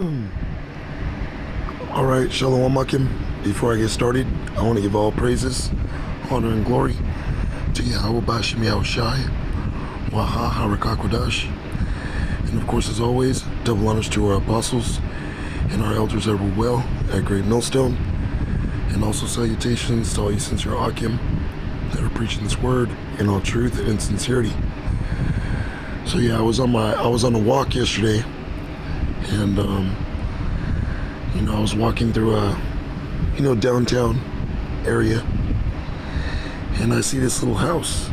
All right, Shalom Akim. Before I get started, I want to give all praises, honor, and glory to Yahweh Bashim Yahushai, Waha Harakakwadash, and of course, as always, double honors to our apostles and our elders that were well at Great Millstone, and also salutations to all you sincere Akim that are preaching this word in all truth and in sincerity. So yeah, I was on a walk yesterday, and I was walking through a downtown area, and I see this little house.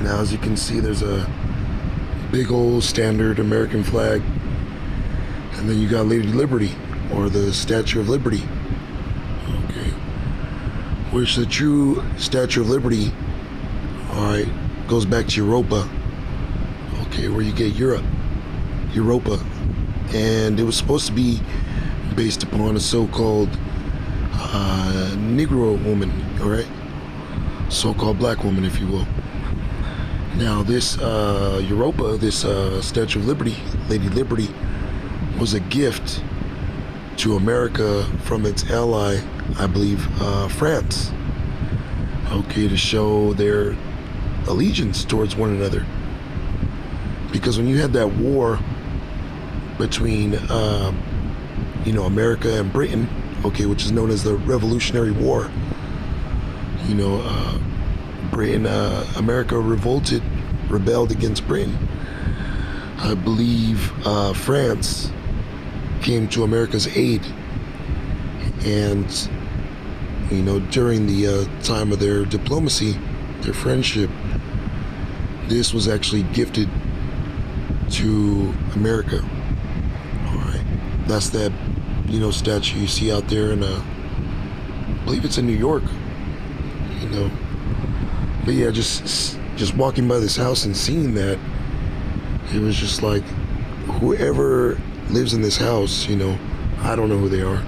Now, as you can see, there's a big old standard American flag, and then you got Lady Liberty, or the Statue of Liberty. Okay, which the true Statue of Liberty, all right, goes back to Europa. Okay, where you get Europa, and it was supposed to be based upon a so-called Negro woman, all right, so-called black woman, if you will. Now, this Europa, this Statue of Liberty, Lady Liberty, was a gift to America from its ally, I believe, France. Okay, to show their allegiance towards one another. Because when you had that war between, America and Britain, okay, which is known as the Revolutionary War, America rebelled against Britain. I believe France came to America's aid, and during the time of their diplomacy, their friendship, this was actually gifted to America. All right, that's that statue you see out there in I believe it's in New York. But yeah, just walking by this house and seeing that, it was just like, whoever lives in this house, I don't know who they are.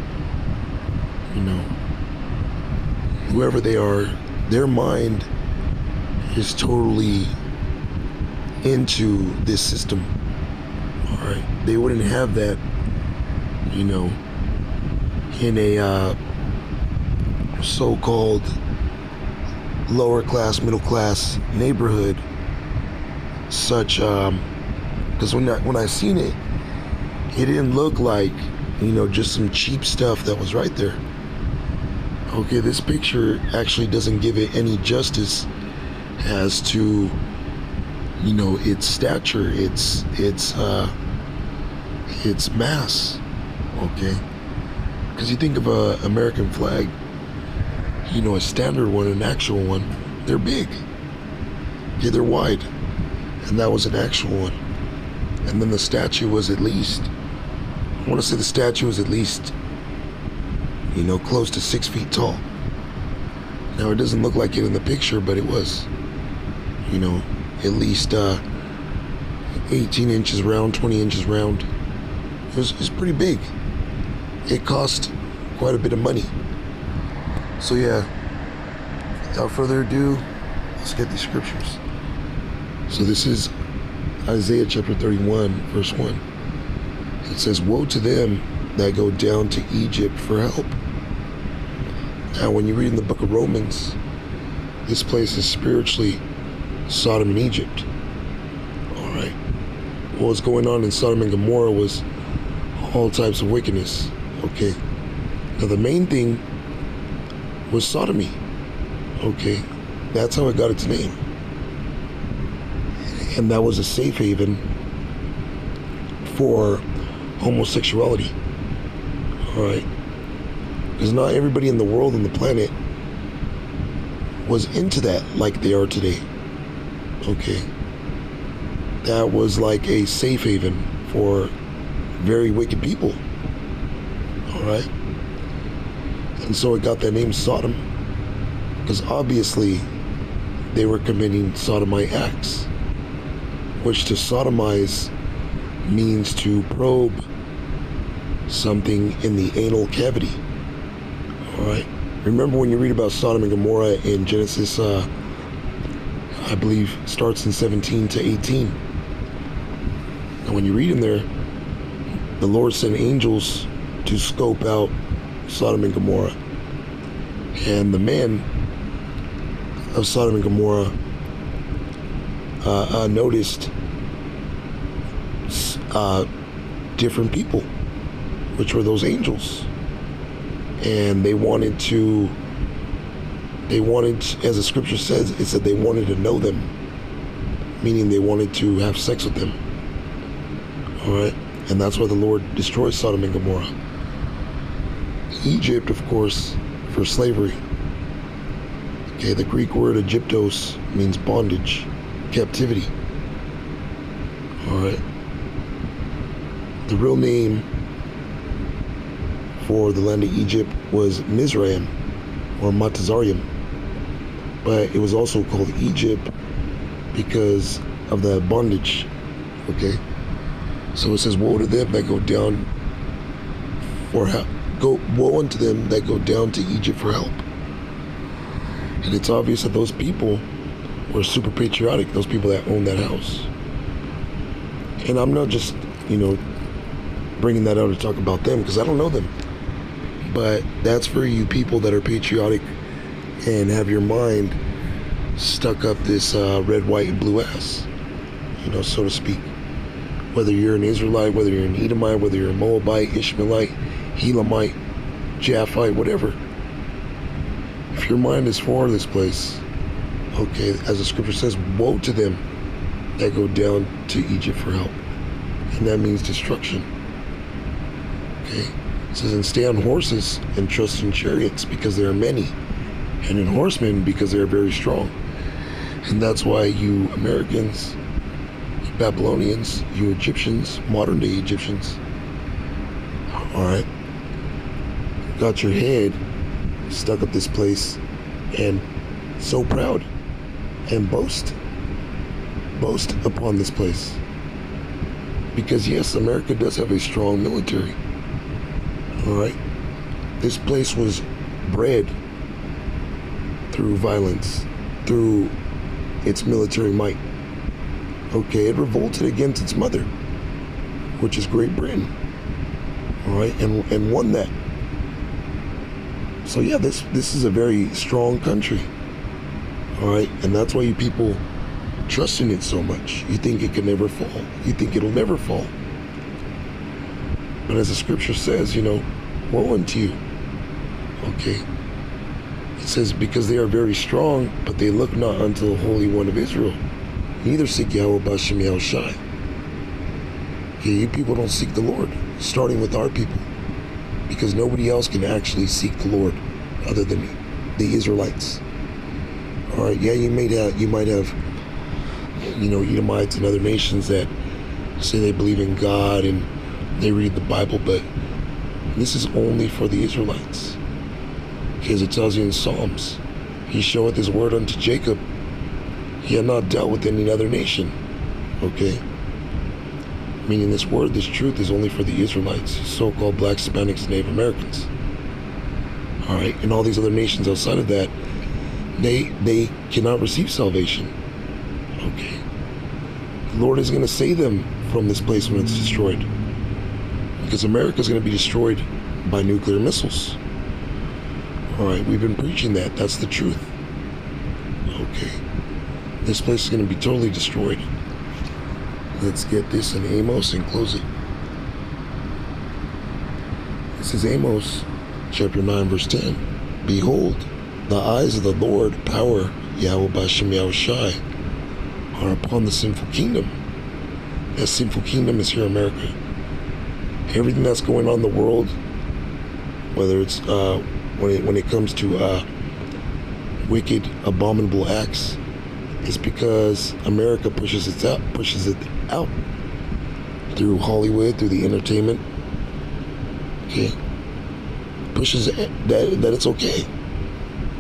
Whoever they are, their mind is totally into this system. All right, they wouldn't have that, in a so-called lower class, middle class neighborhood, such because when I seen it, it didn't look like just some cheap stuff that was right there. Okay, this picture actually doesn't give it any justice as to its stature, its mass. Okay, because you think of a American flag, a standard one, an actual one, they're big. Okay, they're wide, and that was an actual one. And then the statue was at least, I want to say the statue was at least, close to 6 feet tall. Now, it doesn't look like it in the picture, but it was, at least 18 inches round, 20 inches round. It was pretty big. It cost quite a bit of money. So yeah, without further ado, let's get these scriptures. So this is Isaiah chapter 31, verse 1. It says, "Woe to them that go down to Egypt for help." Now, when you read in the book of Romans, this place is spiritually Sodom and Egypt. All right. What was going on in Sodom and Gomorrah was all types of wickedness. Okay. Now, the main thing was sodomy. Okay. That's how it got its name. And that was a safe haven for homosexuality. All right. Because not everybody in the world and the planet was into that like they are today. Okay. That was like a safe haven for very wicked people. All right. And so it got that name Sodom, because obviously they were committing sodomite acts, which to sodomize means to probe something in the anal cavity. All right. Remember when you read about Sodom and Gomorrah in Genesis, I believe starts in 17 to 18. And when you read in there, the Lord sent angels to scope out Sodom and Gomorrah. And the men of Sodom and Gomorrah noticed different people, which were those angels. And they wanted, as the scripture says, it said they wanted to know them, meaning they wanted to have sex with them. All right? And that's why the Lord destroyed Sodom and Gomorrah. Egypt, of course, for slavery. Okay, the Greek word Egyptos means bondage, captivity. All right. The real name for the land of Egypt was Mizraim or Matazarium, but it was also called Egypt because of the bondage. Okay, so it says, "Woe to them that go down for help. Woe unto them that go down to Egypt for help." And it's obvious that those people were super patriotic. Those people that owned that house. And I'm not just, bringing that out to talk about them because I don't know them. But that's for you people that are patriotic and have your mind stuck up this red, white, and blue ass, so to speak. Whether you're an Israelite, whether you're an Edomite, whether you're a Moabite, Ishmaelite, Elamite, Japhite, whatever. If your mind is for this place, okay, as the scripture says, woe to them that go down to Egypt for help. And that means destruction. Okay. It says, and stay on horses and trust in chariots because there are many, and in horsemen because they are very strong. And that's why you Americans, you Babylonians, you Egyptians, modern day Egyptians, all right, got your head stuck up this place and so proud and boast upon this place. Because yes, America does have a strong military. All right, this place was bred through violence, through its military might. Okay, it revolted against its mother, which is Great Britain. All right, and won that. So yeah, this is a very strong country. All right, and that's why you people trust in it so much. You think it can never fall. You think it'll never fall. But as the scripture says, woe unto you. Okay. It says, because they are very strong, but they look not unto the Holy One of Israel. Neither seek Yahweh Bashem Yahushai. Okay, you people don't seek the Lord, starting with our people. Because nobody else can actually seek the Lord other than the Israelites. All right, yeah, you might have, Edomites and other nations that say they believe in God and they read the Bible, but this is only for the Israelites. Because it tells you in Psalms, he showeth his word unto Jacob. He had not dealt with any other nation. Okay? Meaning this word, this truth is only for the Israelites, so-called black, Hispanics, and Native Americans. All right? And all these other nations outside of that, they cannot receive salvation. Okay? The Lord is going to save them from this place when it's destroyed. Because America is going to be destroyed by nuclear missiles. All right, we've been preaching that. That's the truth. Okay. This place is going to be totally destroyed. Let's get this in Amos and close it. This is Amos, chapter 9, verse 10. Behold, the eyes of the Lord, power, Yahweh Bashem Yahushai, are upon the sinful kingdom. That sinful kingdom is here in America. Everything that's going on in the world, whether it's when it comes to wicked, abominable acts, is because America pushes it out through Hollywood, through the entertainment. Okay, pushes it, that it's okay.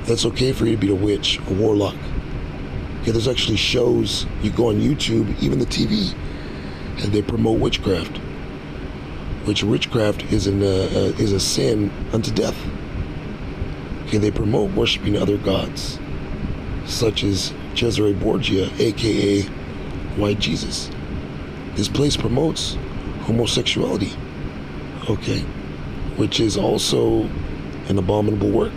That's okay for you to be a witch, a warlock. Okay, there's actually shows. You go on YouTube, even the TV, and they promote witchcraft. Which witchcraft is a sin unto death. Okay, they promote worshiping other gods, such as Cesare Borgia, aka White Jesus. This place promotes homosexuality. Okay, which is also an abominable work.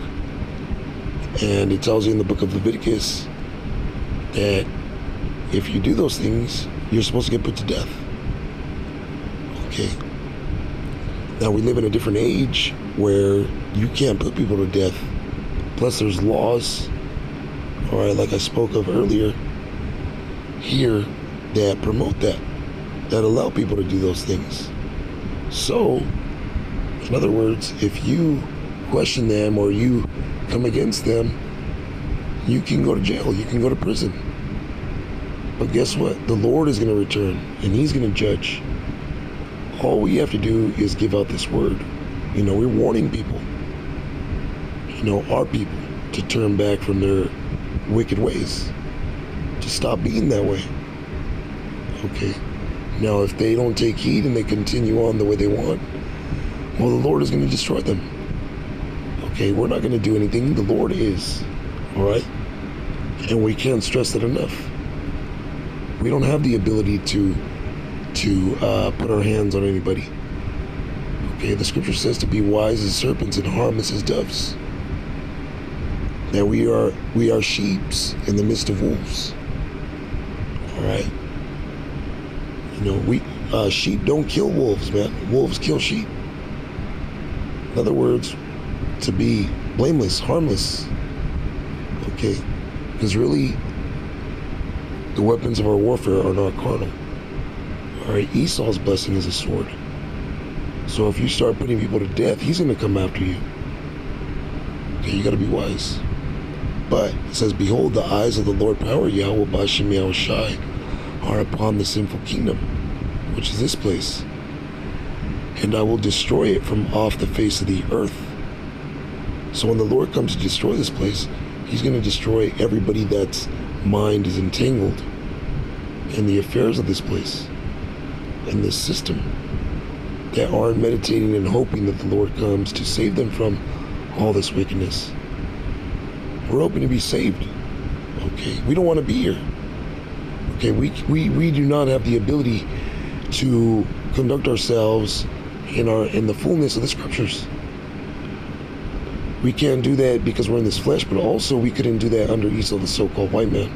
And it tells you in the book of Leviticus that if you do those things, you're supposed to get put to death. Okay. Now we live in a different age where you can't put people to death. Plus there's laws, all right, like I spoke of earlier here, that promote that allow people to do those things. So, in other words, if you question them or you come against them, you can go to jail, you can go to prison. But guess what? The Lord is going to return and he's going to judge. All we have to do is give out this word. We're warning people, our people, to turn back from their wicked ways, to stop being that way. Okay. Now, if they don't take heed and they continue on the way they want, well, the Lord is going to destroy them. Okay, we're not going to do anything. The Lord is. All right? And we can't stress that enough. We don't have the ability to put our hands on anybody. Okay, the scripture says to be wise as serpents and harmless as doves. That we are sheeps in the midst of wolves. All right? Sheep don't kill wolves, man. Wolves kill sheep. In other words, to be blameless, harmless. Okay? Because really, the weapons of our warfare are not carnal. All right? Esau's blessing is a sword. So if you start putting people to death, he's going to come after you. Okay, you got to be wise. But it says, behold, the eyes of the Lord power, Yahweh Bashem Yahweh Shai, are upon the sinful kingdom, which is this place. And I will destroy it from off the face of the earth. So when the Lord comes to destroy this place, he's going to destroy everybody that's mind is entangled in the affairs of this place, in this system, that aren't meditating and hoping that the Lord comes to save them from all this wickedness. We're hoping to be saved. Okay, we don't want to be here. Okay, we do not have the ability to conduct ourselves in the fullness of the scriptures. We can't do that because we're in this flesh, but also we couldn't do that under Esau, the so-called white man.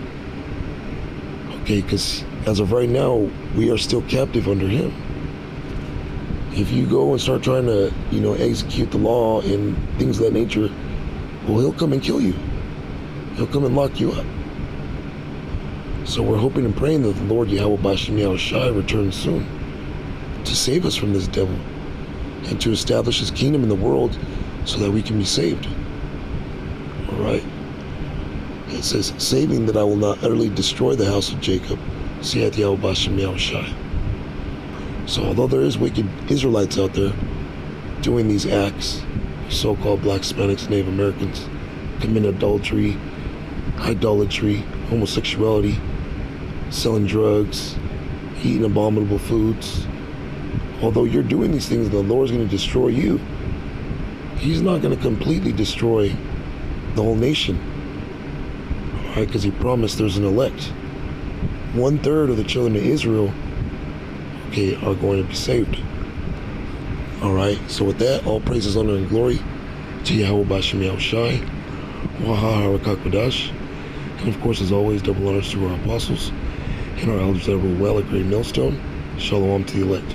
Okay, because as of right now, we are still captive under him. If you go and start trying to, execute the law and things of that nature, well, he'll come and kill you. He'll come and lock you up. So we're hoping and praying that the Lord Yahweh Bashem Yahweh Shai returns soon to save us from this devil and to establish his kingdom in the world so that we can be saved. All right. It says, saving that I will not utterly destroy the house of Jacob, saith Yahweh Bashem Yahweh Shai. So although there is wicked Israelites out there doing these acts, so-called black Hispanics, Native Americans, committing adultery, idolatry, homosexuality, selling drugs, eating abominable foods. Although you're doing these things, the Lord's going to destroy you. He's not going to completely destroy the whole nation. All right, because he promised there's an elect. 1/3 of the children of Israel, okay, are going to be saved. All right, so with that, all praises, honor, and glory to Yahweh Bashem Yahweh Shai, Waha Harakak Madash. And of course, as always, double honors to our apostles and our elders that rule well at Great Millstone. Shalom to the elect.